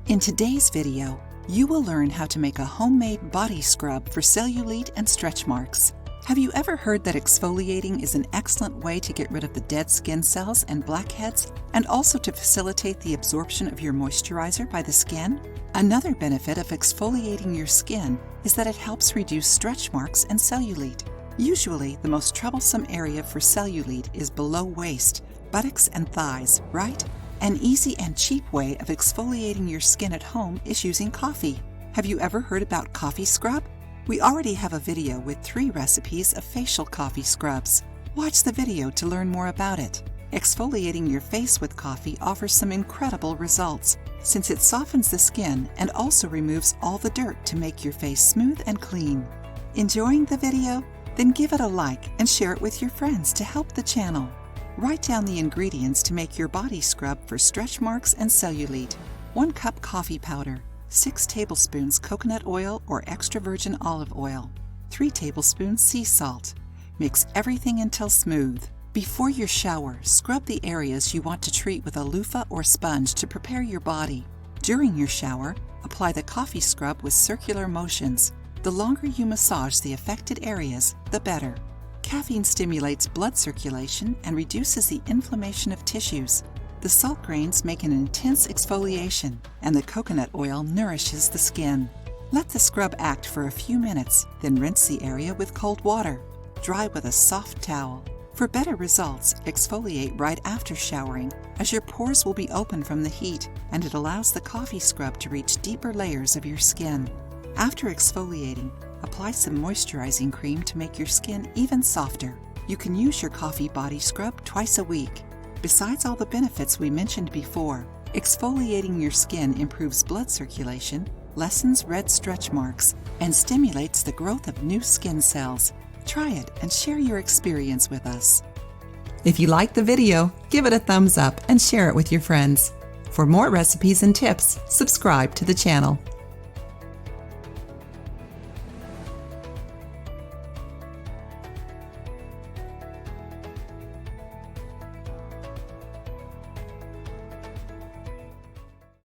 In today's video, you will learn how to make a homemade body scrub for cellulite and stretch marks. Have you ever heard that exfoliating is an excellent way to get rid of the dead skin cells and blackheads, and also to facilitate the absorption of your moisturizer by the skin? Another benefit of exfoliating your skin is that it helps reduce stretch marks and cellulite. Usually, the most troublesome area for cellulite is below waist, buttocks and thighs, right? An easy and cheap way of exfoliating your skin at home is using coffee. Have you ever heard about coffee scrub? We already have a video with 3 recipes of facial coffee scrubs. Watch the video to learn more about it. Exfoliating your face with coffee offers some incredible results, since it softens the skin and also removes all the dirt to make your face smooth and clean. Enjoying the video? Then give it a like and share it with your friends to help the channel. Write down the ingredients to make your body scrub for stretch marks and cellulite. 1 cup coffee powder, 6 tablespoons coconut oil or extra virgin olive oil, 3 tablespoons sea salt. Mix everything until smooth. Before your shower, scrub the areas you want to treat with a loofah or sponge to prepare your body. During your shower, apply the coffee scrub with circular motions. The longer you massage the affected areas, the better. Caffeine stimulates blood circulation and reduces the inflammation of tissues. The salt grains make an intense exfoliation, and the coconut oil nourishes the skin. Let the scrub act for a few minutes, then rinse the area with cold water. Dry with a soft towel. For better results, exfoliate right after showering, as your pores will be open from the heat, and it allows the coffee scrub to reach deeper layers of your skin. After exfoliating, apply some moisturizing cream to make your skin even softer. You can use your coffee body scrub twice a week. Besides all the benefits we mentioned before, exfoliating your skin improves blood circulation, lessens red stretch marks, and stimulates the growth of new skin cells. Try it and share your experience with us. If you liked the video, give it a thumbs up and share it with your friends. For more recipes and tips, subscribe to the channel.